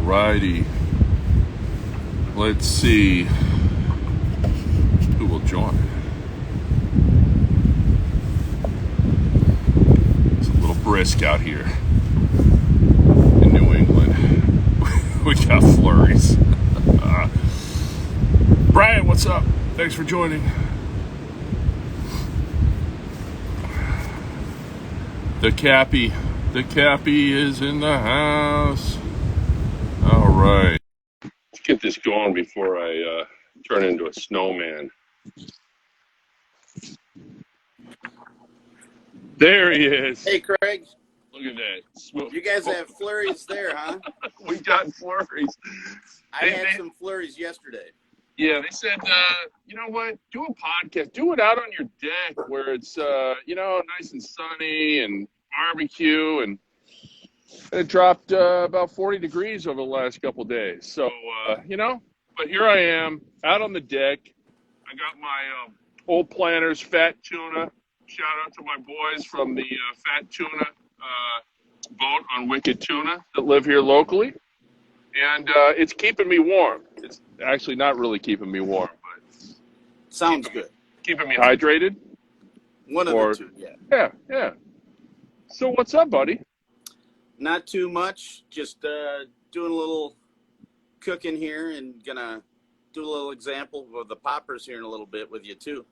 righty. Let's see who will join. It's a little brisk out here in New England. We got flurries. Brian, what's up? Thanks for joining. The Cappy is in the house. All right. Let's get this going before I turn into a snowman. There he is. Hey, Craig. Look at that. You guys have flurries there, huh? We got flurries. I had some flurries yesterday. Yeah, they said, you know what? Do a podcast. Do it out on your deck where it's, nice and sunny and barbecue. And it dropped about 40 degrees over the last couple days. So, but here I am out on the deck. I got my old Planters fat tuna. Shout out to my boys from the fat tuna boat on Wicked Tuna that live here locally. And it's keeping me warm. It's actually not really keeping me warm, but sounds good. Keeping me hydrated. One of the two, yeah. Yeah. So what's up, buddy? Not too much. Just doing a little cooking here and gonna do a little example of the poppers here in a little bit with you too.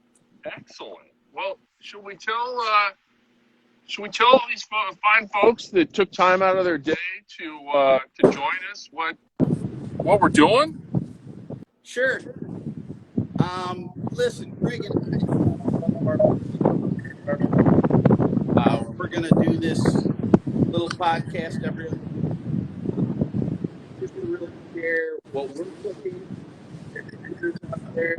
Excellent. Well, should we tell all these fine folks that took time out of their day to join us what we're doing? Sure. Listen, Greg and I, we're gonna do this little podcast every other week. Just to really share what we're cooking. There's out there,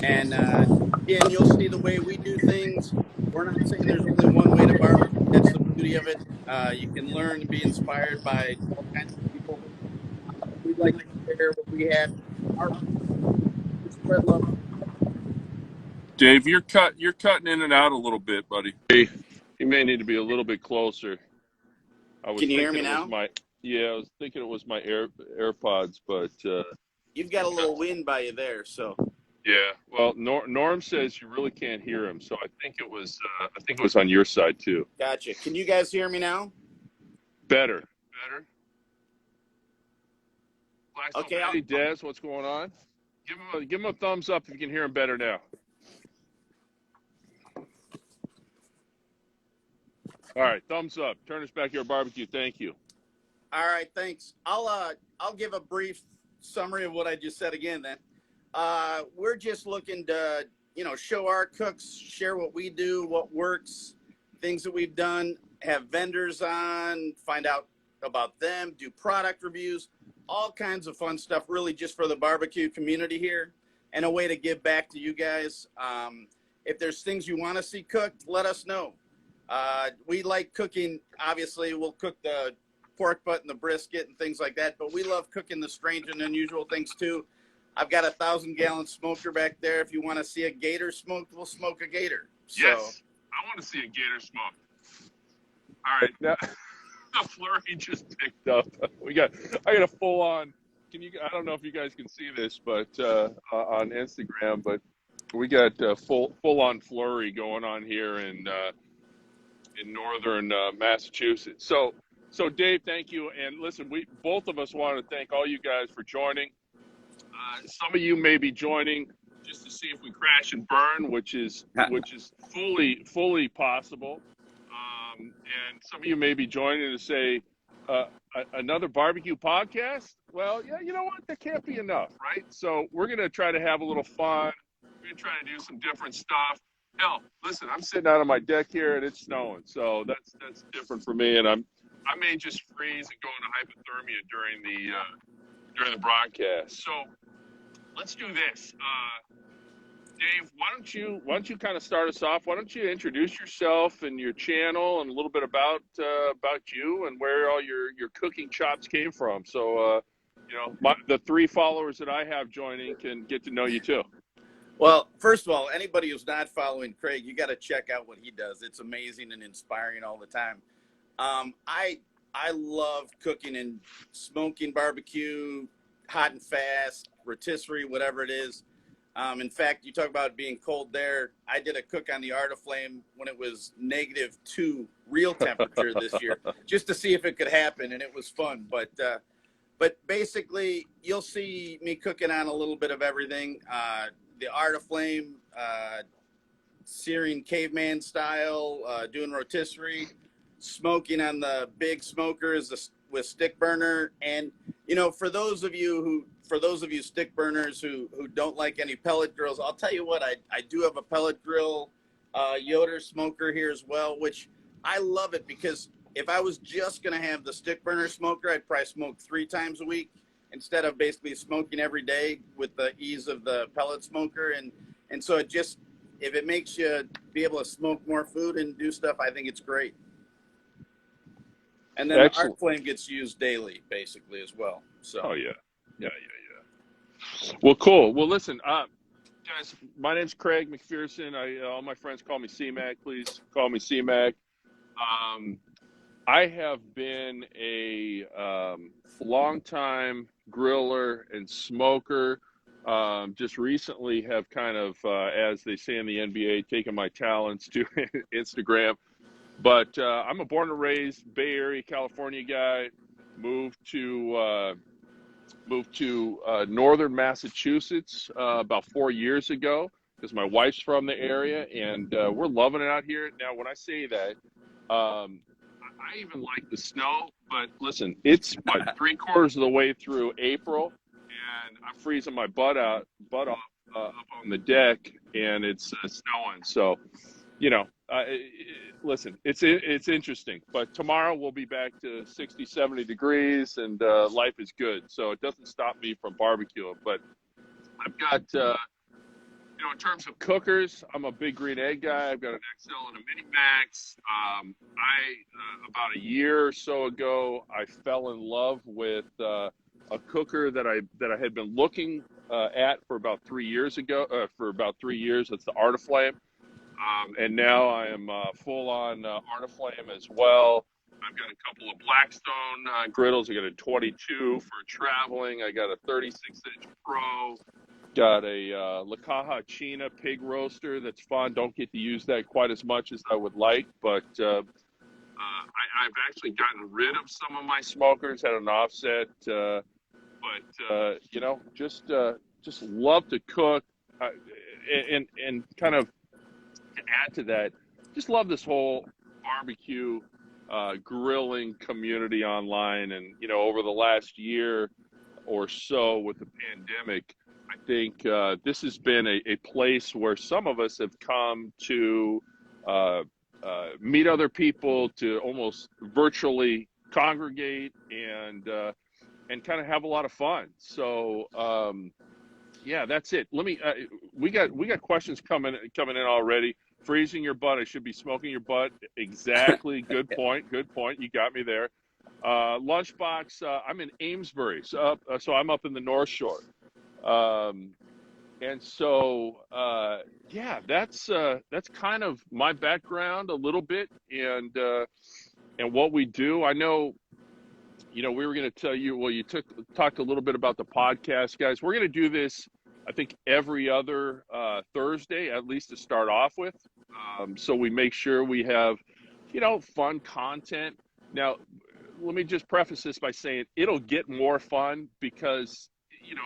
and again, you'll see the way we do things. We're not saying there's only one way to barbecue. That's the beauty of it. You can learn and be inspired by all kinds of people. We'd like to share what we have. Spread love. Dave, you're cutting in and out a little bit, buddy. Hey, you may need to be a little bit closer. Can you hear me now? I was thinking it was my AirPods, but you've got a little wind by you there, so. Yeah, well, Norm says you really can't hear him, so I think it was on your side too. Gotcha. Can you guys hear me now? Better. Okay. Hey, Des, what's going on? Give him a thumbs up if you can hear him better now. All right, thumbs up. Turn us back here, barbecue. Thank you. All right, thanks. I'll give a brief summary of what I just said again then. We're just looking to, show our cooks, share what we do, what works, things that we've done, have vendors on, find out about them, do product reviews, all kinds of fun stuff, really just for the barbecue community here and a way to give back to you guys. If there's things you want to see cooked, let us know. We like cooking. Obviously, we'll cook the pork butt and the brisket and things like that, but we love cooking the strange and unusual things too. I've got a 1,000-gallon smoker back there. If you want to see a gator smoked, we'll smoke a gator. Yes, I want to see a gator smoked. All right, now the flurry just picked up. I got a full on. I don't know if you guys can see this, but on Instagram, but we got full on flurry going on here in northern Massachusetts. So Dave, thank you. And listen, we both of us want to thank all you guys for joining. Some of you may be joining just to see if we crash and burn, which is fully possible. And some of you may be joining to say another barbecue podcast. Well, yeah, you know what? That can't be enough, right? So we're gonna try to have a little fun. We're gonna try to do some different stuff. Hell, listen, I'm sitting out on my deck here and it's snowing, so that's different for me. And I may just freeze and go into hypothermia during the broadcast. So let's do this. Dave, why don't you kind of start us off? Why don't you introduce yourself and your channel and a little bit about you and where all your cooking chops came from? So the 3 followers that I have joining can get to know you too. Well, first of all, anybody who's not following Craig, you got to check out what he does. It's amazing and inspiring all the time. I love cooking and smoking barbecue, hot and fast, rotisserie, whatever it is. In fact, you talk about being cold there. I did a cook on the Art of Flame when it was -2 real temperature this year, just to see if it could happen, and it was fun. But basically, you'll see me cooking on a little bit of everything. The Art of Flame, searing caveman style, doing rotisserie, smoking on the big smokers with stick burner. And for those of you stick burners who don't like any pellet grills, I'll tell you what, I do have a pellet grill, Yoder smoker here as well, which I love it because if I was just going to have the stick burner smoker, I'd probably smoke 3 times a week instead of basically smoking every day with the ease of the pellet smoker. And so it just, if it makes you be able to smoke more food and do stuff, I think it's great. And then the Art Flame gets used daily, basically, as well. So. Oh, yeah. Yeah. Well, cool. Well, listen, guys, my name's Craig McPherson. All my friends call me Cmac. Please call me Cmac. I have been a long-time griller and smoker. Just recently have kind of, as they say in the NBA, taken my talents to Instagram. But I'm a born and raised Bay Area, California guy. Moved to northern Massachusetts about 4 years ago because my wife's from the area, and we're loving it out here. Now, when I say that, I even like the snow, but listen, it's what, 3/4 of the way through April, and I'm freezing my butt off up on the deck, and it's snowing. So, listen, it's interesting, but tomorrow we'll be back to 60, 70 degrees, and life is good. So it doesn't stop me from barbecuing. But I've got, in terms of cookers, I'm a big green egg guy. I've got an XL and a Mini Max. About a year or so ago, I fell in love with a cooker that I had been looking at for about 3 years ago. It's the Art of Flame. And now I am full on Art of Flame as well. I've got a couple of Blackstone griddles. I got a 22 for traveling. I got a 36-inch Pro. Got a La Caja China pig roaster that's fun. Don't get to use that quite as much as I would like, but I've actually gotten rid of some of my smokers, had an offset. Just love to cook, and kind of to add to that, just love this whole barbecue grilling community online. And over the last year or so with the pandemic, I think this has been a place where some of us have come to meet other people, to almost virtually congregate and kind of have a lot of fun. So yeah, that's it. Let me. We got questions coming in already. Freezing your butt. I should be smoking your butt. Exactly. Good point. Good point. You got me there. Lunchbox. I'm in Amesbury, so I'm up in the North Shore. And so yeah, that's kind of my background a little bit, and what we do. I know. We were going to tell you. Well, you talked a little bit about the podcast, guys. We're going to do this, I think, every other Thursday, at least to start off with. So we make sure we have, fun content. Now, let me just preface this by saying it'll get more fun because,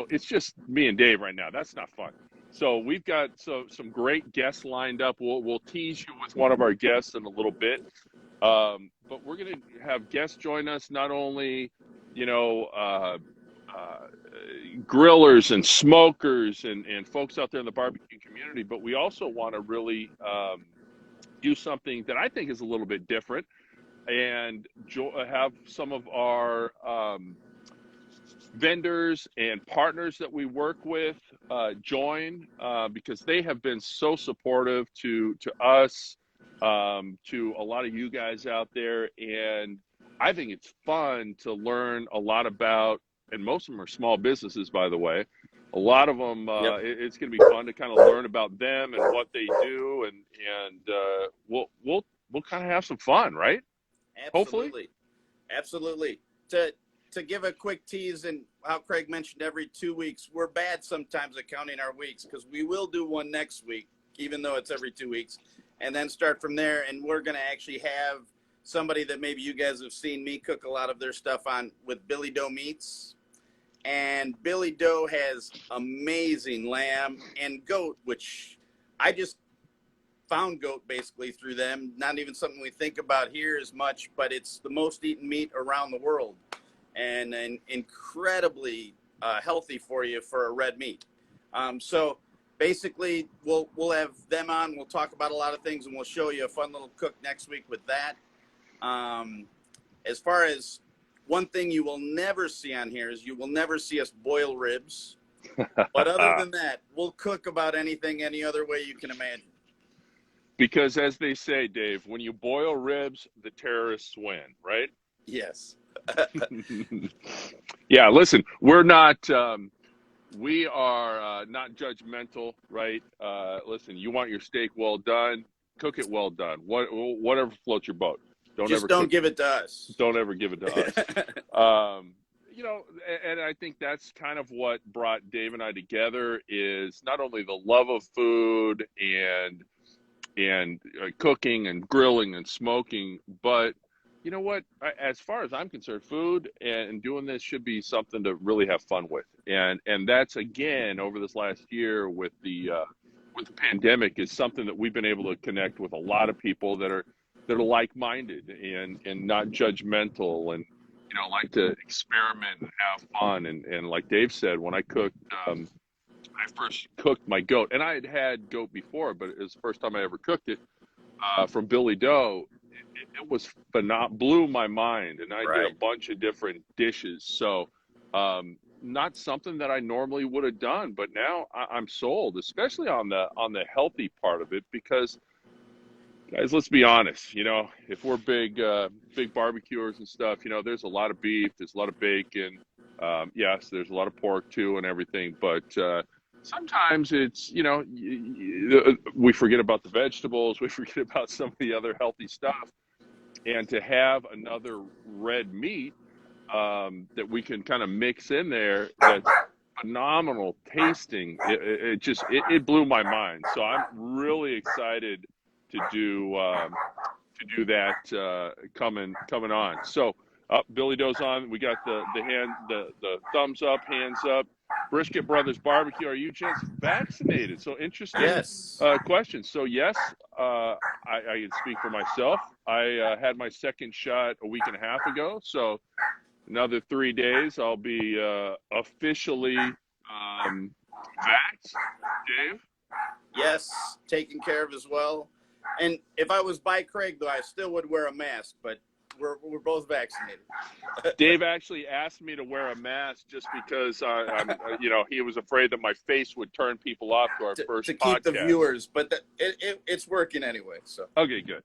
it's just me and Dave right now. That's not fun. So we've got some great guests lined up. We'll tease you with one of our guests in a little bit. But we're going to have guests join us, not only, grillers and smokers and folks out there in the barbecue community, but we also want to really do something that I think is a little bit different and have some of our vendors and partners that we work with join because they have been so supportive to us, to a lot of you guys out there. And I think it's fun to learn a lot about, and most of them are small businesses, by the way, a lot of them. Yep. It's going to be fun to kind of learn about them and what they do, and we'll kind of have some fun, right? Hopefully. Absolutely. Absolutely. To give a quick tease, and how Craig mentioned every 2 weeks, we're bad sometimes at counting our weeks, because we will do one next week, even though it's every 2 weeks, and then start from there. And we're going to actually have somebody that maybe you guys have seen me cook a lot of their stuff on with BillyDoe Meats. And BillyDoe has amazing lamb and goat, which I just found goat basically through them. Not even something we think about here as much, but it's the most eaten meat around the world, and incredibly healthy for you for a red meat. So basically, we'll have them on. We'll talk about a lot of things, and we'll show you a fun little cook next week with that. As far as one thing you will never see on here is you will never see us boil ribs. But other than that, we'll cook about anything any other way you can imagine. Because as they say, Dave, when you boil ribs, the terrorists win, right? Yes. Yeah, listen, we're not, we are not judgmental, right? Listen, you want your steak well done, cook it well done. Whatever floats your boat. Don't give it to us. Don't ever give it to us. You know, and I think that's kind of what brought Dave and I together, is not only the love of food and cooking and grilling and smoking, but you know what? As far as I'm concerned, food and doing this should be something to really have fun with, and that's, again, over this last year with the pandemic, is something that we've been able to connect with a lot of people that are like-minded and not judgmental, and you know, like to experiment and have fun, and like Dave said, when I cooked. I first cooked my goat, and I had goat before, but it was the first time I ever cooked it from BillyDoe. It was blew my mind, and I did a bunch of different dishes. So, not something that I normally would have done, but now I'm sold, especially on the healthy part of it, because, guys, let's be honest. You know, if we're big barbecuers and stuff, you know, there's a lot of beef, there's a lot of bacon. Yes, there's a lot of pork too and everything, but sometimes it's, you know, we forget about the vegetables, we forget about some of the other healthy stuff, and to have another red meat that we can kind of mix in there that's phenomenal tasting, it blew my mind. So I'm really excited to do that coming on. So BillyDoe's on. We got the thumbs up, hands up. Brisket Brothers Barbecue. Are you gents vaccinated? So interesting. Yes. Question. So yes, I can speak for myself. I had my second shot a week and a half ago. So another 3 days, I'll be officially vaxxed. Dave? Yes, taken care of as well. And if I was by Craig, though, I still would wear a mask, but we're both vaccinated. Dave actually asked me to wear a mask just because you know, he was afraid that my face would turn people off to our first podcast. To keep the viewers, but it's working anyway. So okay, good.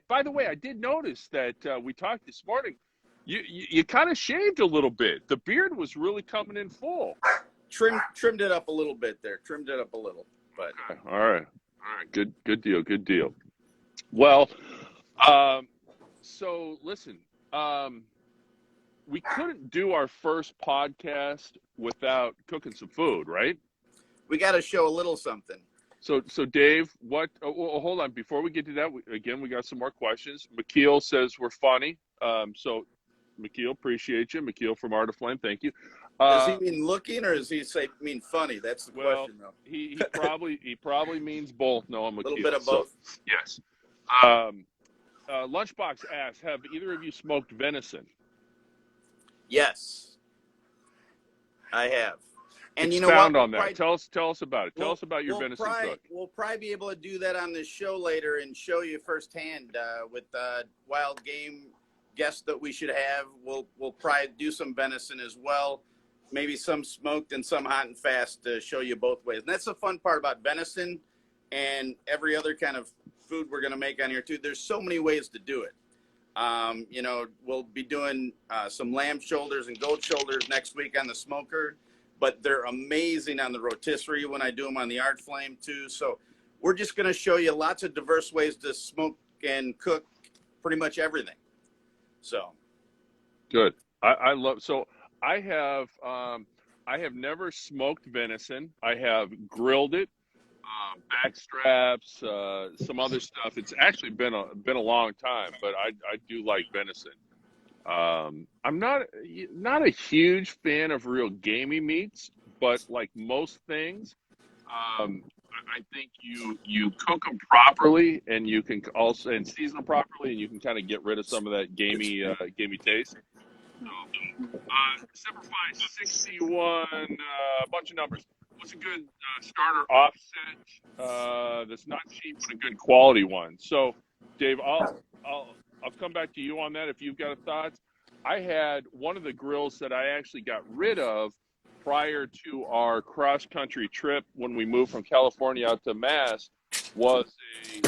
By the way, I did notice that we talked this morning. You kind of shaved a little bit. The beard was really coming in full. Trimmed it up a little bit there. Trimmed it up a little, but okay. All right. Good deal. Well, so listen, we couldn't do our first podcast without cooking some food, right? We got to show a little something. So Dave, what? Oh, hold on. Before we get to that, we got some more questions. McKeel says we're funny. So McKeel, appreciate you. McKeel from Art of Flame, thank you. Does he mean looking, or does he mean funny? That's the question, though. He probably means both. No, I'm McKeel. A little bit of both. So, yes. Lunchbox asks, have either of you smoked venison? Yes, I have. And Expound you know what? On that. Tell us about it. Tell us about your venison cook. We'll probably be able to do that on this show later and show you firsthand with wild game guests that we should have. We'll probably do some venison as well. Maybe some smoked and some hot and fast to show you both ways. And that's the fun part about venison and every other kind of food we're going to make on here too. There's so many ways to do it. You know, we'll be doing some lamb shoulders and goat shoulders next week on the smoker. but they're amazing on the rotisserie when I do them on the art flame too. So we're just going to show you lots of diverse ways to smoke and cook pretty much everything. So good. I love, so I have never smoked venison. I have grilled it, back straps, some other stuff. It's actually been a long time, but I do like venison. I'm not a huge fan of real gamey meats, but like most things, I think you cook them properly, and you can also and season them properly, and you can kind of get rid of some of that gamey taste. So, Simplify 61, a bunch of numbers. What's a good starter offset that's not cheap but a good quality one? So, Dave, I'll come back to you on that if you've got thoughts. I had one of the grills that I actually got rid of prior to our cross-country trip when we moved from California out to Mass was a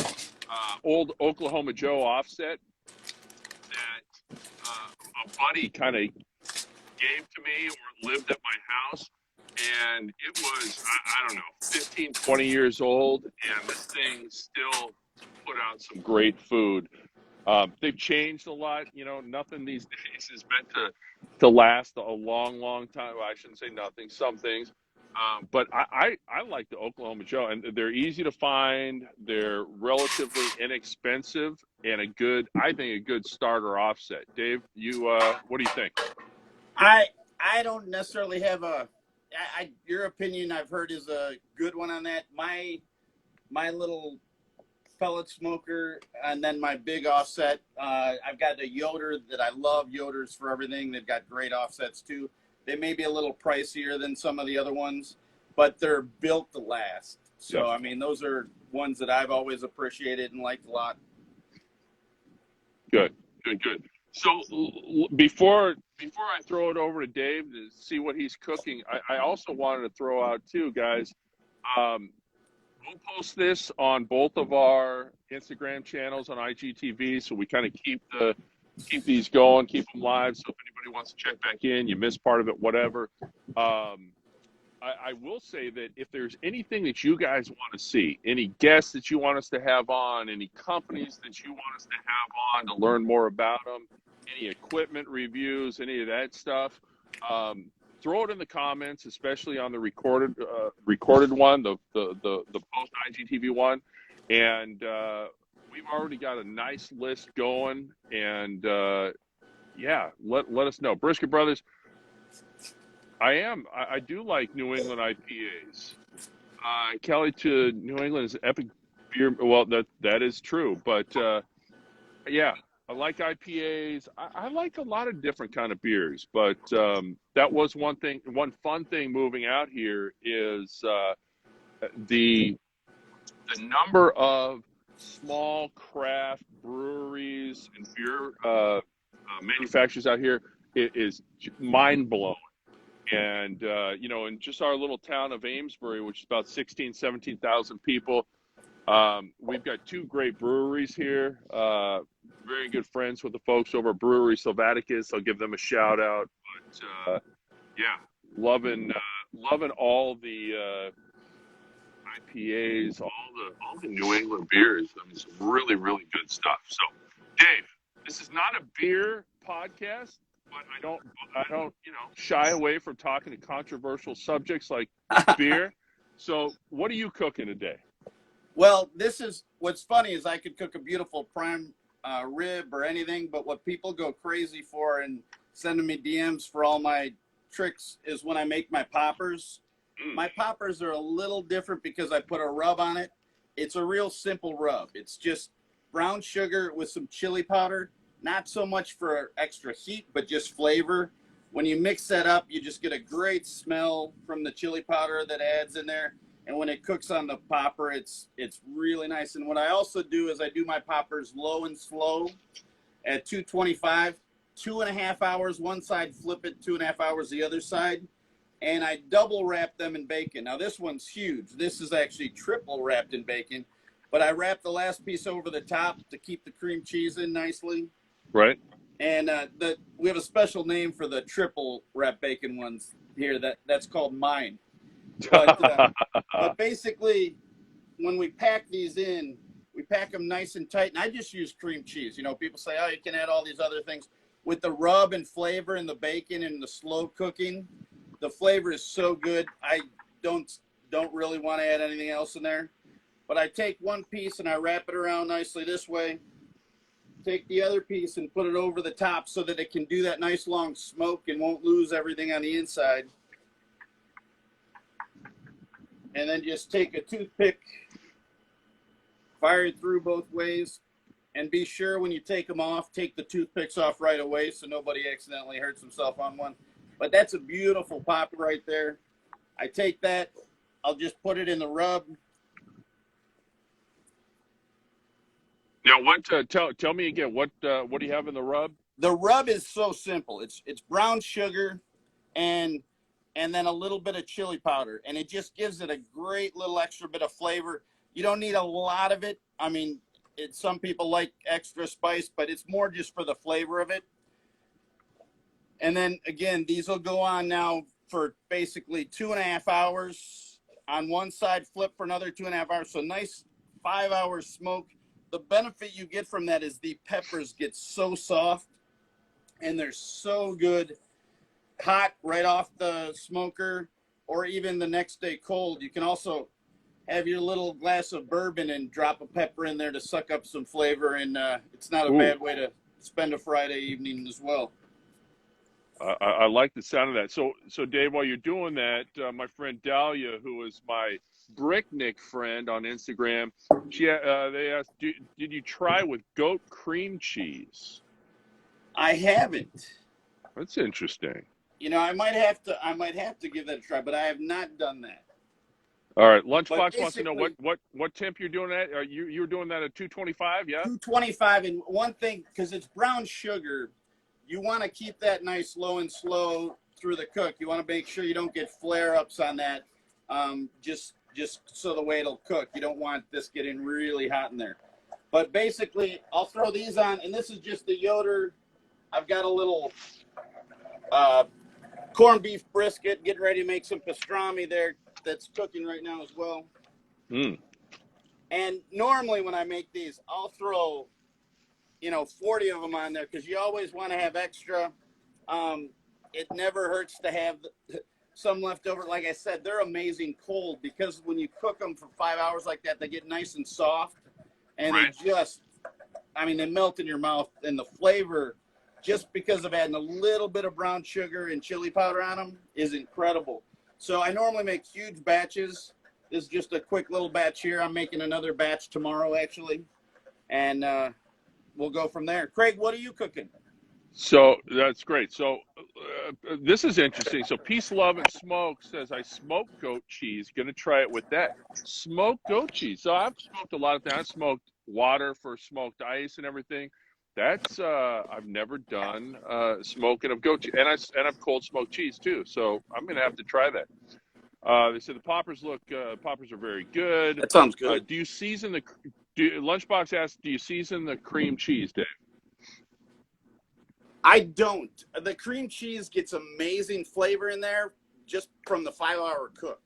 old Oklahoma Joe offset that a buddy kind of gave to me or lived at my house. And it was, I don't know, 15, 20 years old, and this thing still put out some great food. They've changed a lot. You know, nothing these days is meant to last a long, long time. Well, I shouldn't say nothing, some things. But I like the Oklahoma Joe, and they're easy to find. They're relatively inexpensive and I think a good starter offset. Dave, what do you think? I don't necessarily have your opinion I've heard is a good one on that. My little pellet smoker and then my big offset. I've got a Yoder that I love. Yoders for everything. They've got great offsets too. They may be a little pricier than some of the other ones, but they're built to last. So, I mean, those are ones that I've always appreciated and liked a lot. Good. So before I throw it over to Dave to see what he's cooking, I also wanted to throw out too, guys. We'll post this on both of our Instagram channels on IGTV, so we kind of keep these going, keep them live. So if anybody wants to check back in, you missed part of it, whatever. I will say that if there's anything that you guys want to see, any guests that you want us to have on, any companies that you want us to have on to learn more about them, any equipment reviews, any of that stuff, throw it in the comments, especially on the recorded one, the post IGTV one, and we've already got a nice list going. And let us know, Brisket Brothers. I do like New England IPAs. Kelly to New England is epic beer. Well, that is true, but I like IPAs. I like a lot of different kind of beers, but that was one thing. One fun thing moving out here is the number of small craft breweries and beer manufacturers out here is mind blowing. And in just our little town of Amesbury, which is about 17,000 people, we've got two great breweries here. Very good friends with the folks over at Brewery Sylvaticus. I'll give them a shout out. But loving all the IPAs, all the New England beers. I mean, some really, really good stuff. So, Dave, this is not a beer podcast, but I don't shy away from talking to controversial subjects like beer. So, what are you cooking today? Well, what's funny is I could cook a beautiful prime rib or anything, but what people go crazy for and sending me DMs for all my tricks is when I make my poppers. My poppers are a little different because I put a rub on it. It's a real simple rub. It's just brown sugar with some chili powder, not so much for extra heat, but just flavor. When you mix that up, you just get a great smell from the chili powder that adds in there. And when it cooks on the popper, it's really nice. And what I also do is I do my poppers low and slow at 225, 2.5 hours one side, flip it 2.5 hours the other side. And I double wrap them in bacon. Now this one's huge. This is actually triple wrapped in bacon, but I wrap the last piece over the top to keep the cream cheese in nicely. Right. And we have a special name for the triple wrap bacon ones. here. That's called mine. But basically, when we pack these in, we pack them nice and tight. And I just use cream cheese. You know, people say, oh, you can add all these other things. With the rub and flavor and the bacon and the slow cooking, the flavor is so good. I don't really want to add anything else in there. But I take one piece and I wrap it around nicely this way. Take the other piece and put it over the top so that it can do that nice long smoke and won't lose everything on the inside. And then just take a toothpick, fire it through both ways, and be sure when you take them off, take the toothpicks off right away so nobody accidentally hurts himself on one. But that's a beautiful popper right there. I take that, I'll just put it in the rub. Now, what? Tell me again. What do you have in the rub? The rub is so simple. It's brown sugar, and then a little bit of chili powder, and it just gives it a great little extra bit of flavor. You don't need a lot of it. I mean, some people like extra spice, but it's more just for the flavor of it. And then again, these will go on now for basically 2.5 hours on one side, flip for another 2.5 hours. So nice 5 hours smoke. The benefit you get from that is the peppers get so soft and they're so good hot right off the smoker, or even the next day cold. You can also have your little glass of bourbon and drop a pepper in there to suck up some flavor, and it's not a bad way to spend a Friday evening as well. I like the sound of that. So Dave, while you're doing that, my friend Dahlia, who is my Bricknick friend on Instagram, they asked, did you try with goat cream cheese? I haven't. That's interesting. You know, I might have to give that a try, but I have not done that. All right, Lunchbox wants to know what temp you're doing at. You're doing that at 225, yeah? 225, and one thing, because it's brown sugar, you want to keep that nice low and slow through the cook. You want to make sure you don't get flare-ups on that, just so the way it'll cook. You don't want this getting really hot in there. But basically, I'll throw these on, and this is just the Yoder. I've got a little corned beef brisket, getting ready to make some pastrami there that's cooking right now as well. And normally when I make these, I'll throw 40 of them on there because you always want to have extra. It never hurts to have some left over. Like I said, they're amazing cold because when you cook them for 5 hours like that, they get nice and soft, and they melt in your mouth, and the flavor, just because of adding a little bit of brown sugar and chili powder on them, is incredible. So I normally make huge batches. This is just a quick little batch here. I'm making another batch tomorrow, actually, and we'll go from there. Craig, what are you cooking? So that's great. So this is interesting. So Peace, Love, and Smoke says, I smoke goat cheese. Going to try it with that. Smoked goat cheese. So I've smoked a lot of things. I've smoked water for smoked ice and everything. That's I've never done smoking of goat cheese, and I've cold smoked cheese too. So I'm going to have to try that. They said the poppers are very good. That sounds good. Do you season Lunchbox asked, do you season the cream cheese, Dave? I don't. The cream cheese gets amazing flavor in there just from the 5-hour cook.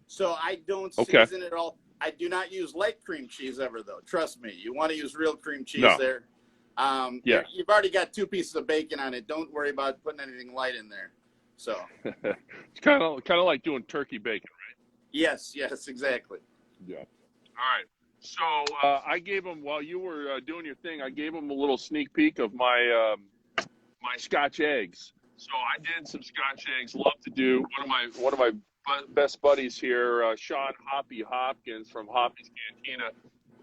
So I don't season it all. I do not use light cream cheese ever, though. Trust me. You want to use real cream cheese there. You've already got 2 pieces of bacon on it. Don't worry about putting anything light in there. So it's kind of like doing turkey bacon, right? Yes, exactly. Yeah. All right. So I gave them, while you were doing your thing, I gave them a little sneak peek of my my Scotch eggs. So I did some Scotch eggs. Love to do. One of my best buddies here, Sean Hoppy Hopkins from Hoppy's Cantina,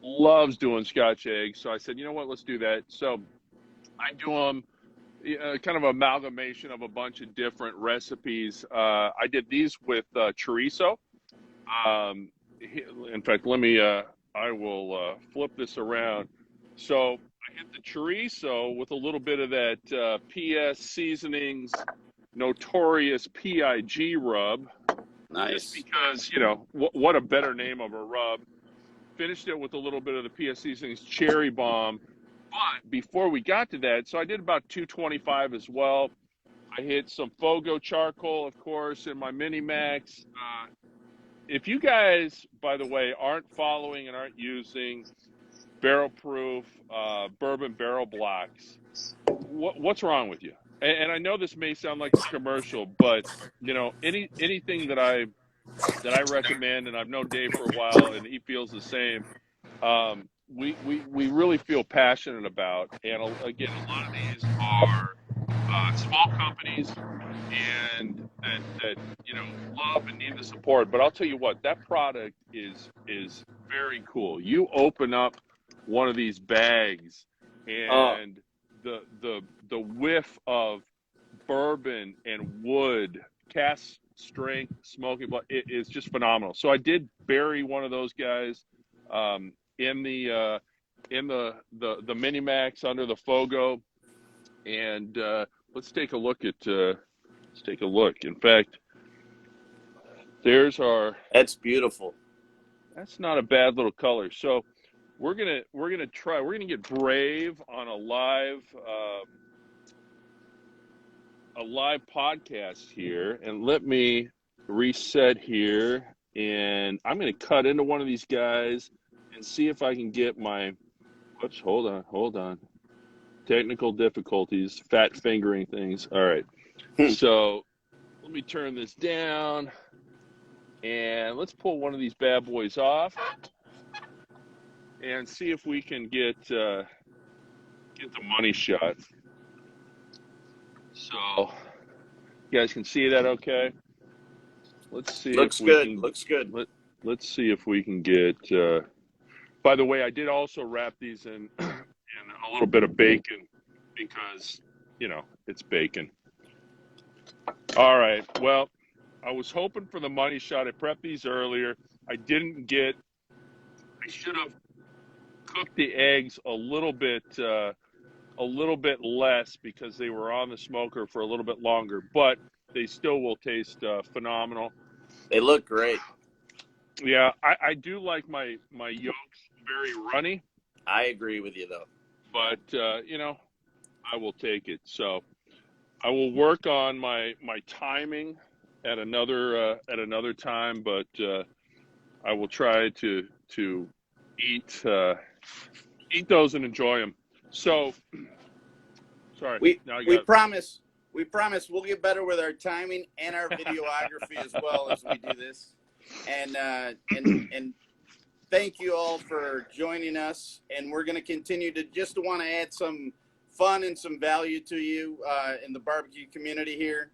loves doing Scotch eggs. So I said, you know what, let's do that. So I do them kind of amalgamation of a bunch of different recipes. I did these with chorizo. In fact, I will flip this around. So I hit the chorizo with a little bit of that PS Seasonings notorious PIG rub. Nice. Just because, what a better name of a rub. Finished it with a little bit of the PS Seasonings Cherry Bomb. But before we got to that, so I did about 225 as well. I hit some Fogo charcoal, of course, in my Mini Max. If you guys, by the way, aren't following and aren't using barrel proof bourbon barrel blocks, what's wrong with you? And I know this may sound like a commercial, but you know, anything that I recommend, and I've known Dave for a while, and he feels the same. We really feel passionate about, and again, a lot of these are small companies and that you know love and need the support. But I'll tell you what, that product is very cool. You open up one of these bags, and the whiff of bourbon and wood, cast strength smoking, it is just phenomenal. So I did bury one of those guys in the Mini Max under the Fogo, and let's take a look at. Let's take a look. In fact, there's our. That's beautiful. That's not a bad little color. So we're gonna get brave on a live podcast here, and let me reset here, and I'm gonna cut into one of these guys and see if I can get my. Whoops! Hold on. Technical difficulties, fat fingering things. All right. So let me turn this down, and let's pull one of these bad boys off and see if we can get the money shot. So you guys can see that okay? Let's see. Looks good. Looks good. Let's see if we can get. By the way, I did also wrap these in a little bit of bacon because you know it's bacon. All right. Well, I was hoping for the money shot. I prepped these earlier. I didn't get. I should have cooked the eggs a little bit less because they were on the smoker for a little bit longer. But they still will taste phenomenal. They look great. Yeah, I do like my yolks very runny. I agree with you though. But you know, I will take it. So. I will work on my timing at another time, but I will try to eat those and enjoy them. So, sorry. We promise we'll get better with our timing and our videography as well as we do this. And thank you all for joining us. And we're going to continue to want to add some fun and some value to you in the barbecue community here.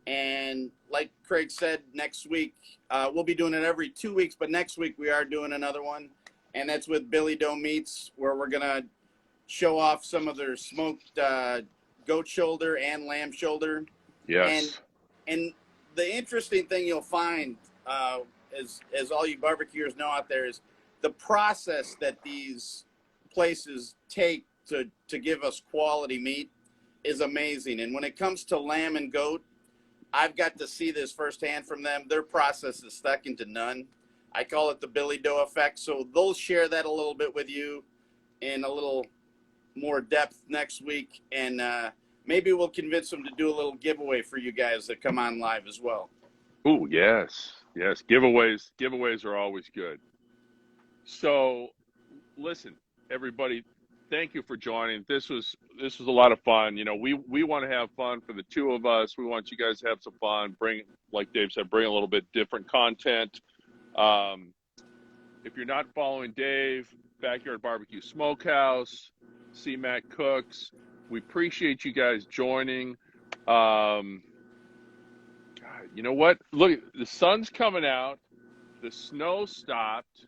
And like Craig said, next week we'll be doing it every 2 weeks, but next week we are doing another one, and that's with BillyDoe Meats, where we're gonna show off some of their smoked goat shoulder and lamb shoulder. Yes. And the interesting thing you'll find, as all you barbecuers know out there, is the process that these places take to give us quality meat is amazing. And when it comes to lamb and goat, I've got to see this firsthand from them. Their process is second to none. I call it the BillyDoe effect. So they'll share that a little bit with you in a little more depth next week. And maybe we'll convince them to do a little giveaway for you guys that come on live as well. Oh, yes. Giveaways are always good. So listen, everybody, thank you for joining. This was a lot of fun. You know, we want to have fun for the two of us. We want you guys to have some fun. Like Dave said, bring a little bit different content. If you're not following Dave, Backyard Barbecue Smokehouse, Cmac Cooks, we appreciate you guys joining. God, you know what? Look, the sun's coming out. The snow stopped.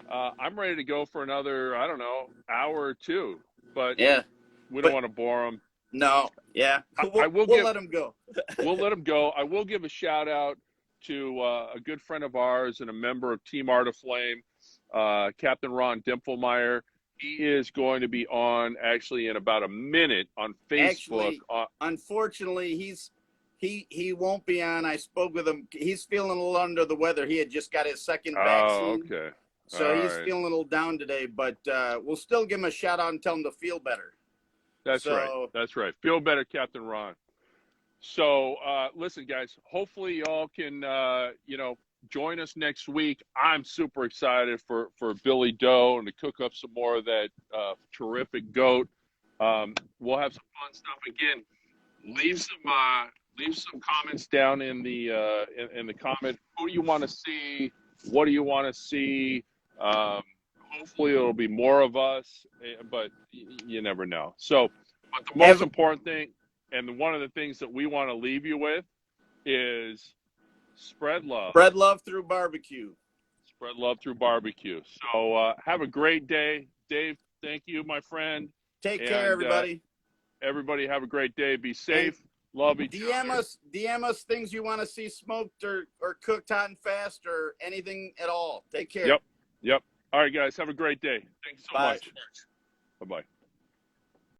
I'm ready to go for another, I don't know, hour or two. But yeah, we don't want to bore them. No, yeah. We'll let them go. We'll let them go. I will give a shout out to a good friend of ours and a member of Team Art of Flame, Captain Ron Dimpfelmeyer. He is going to be on actually in about a minute on Facebook. Actually, unfortunately, he won't be on. I spoke with him. He's feeling a little under the weather. He had just got his second vaccine. Oh, okay. So he's feeling a little down today, but we'll still give him a shout out and tell him to feel better. That's right. Feel better, Captain Ron. So listen, guys. Hopefully, y'all can join us next week. I'm super excited for BillyDoe and to cook up some more of that terrific goat. We'll have some fun stuff again. Leave some comments down in the comment. Who do you want to see? What do you want to see? Hopefully, it'll be more of us, but you never know. So, but the most important thing, and one of the things that we want to leave you with, is spread love. Spread love through barbecue. Spread love through barbecue. So have a great day. Dave, thank you, my friend. Take care, everybody. Everybody have a great day. Be safe. Love each other. DM us things you want to see smoked or cooked hot and fast or anything at all. Take care. Yep. All right, guys. Have a great day. Thanks so much. Bye-bye.